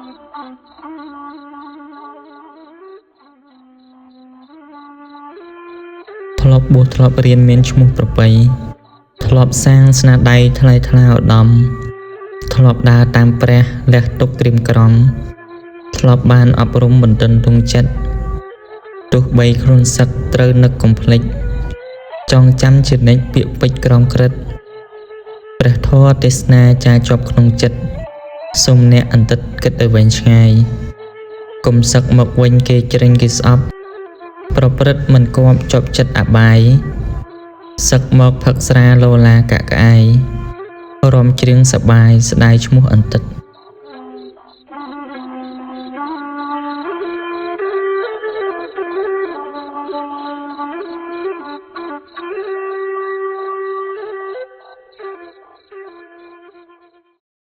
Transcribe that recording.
ធ្លាប់បួសធ្លាប់រៀនមានឈ្មោះប្រពៃធ្លាប់សាងស្នាដៃថ្លៃថ្លាឧត្តមធ្លាប់ដើរតាមព្រះលះទុកក្រៀមក្រំធ្លាប់បានអប់រំបន្ទិនទង់ចិត្តទោះបីខ្លួនសឹកត្រូវនឹកកុំភ្លេចចងចាំជានិច្ចពាក្យពេចន៍ក្រមក្រឹតព្រះធម៌ទេសនាចាជាប់ក្នុងចិត្តសូមអ្នកអន្តិតគិតទៅវិញឆ្ងាយកុំសឹកមកវិញគេជ្រិញគេស្អប់ប្រព្រឹត្តមិនគប់ជាប់ចិត្តអបាយសឹកមកផឹកស្រាលោឡាកាក់ក្អាយរំជ្រៀងសបាយស្ដាយឈ្មោះអន្តិត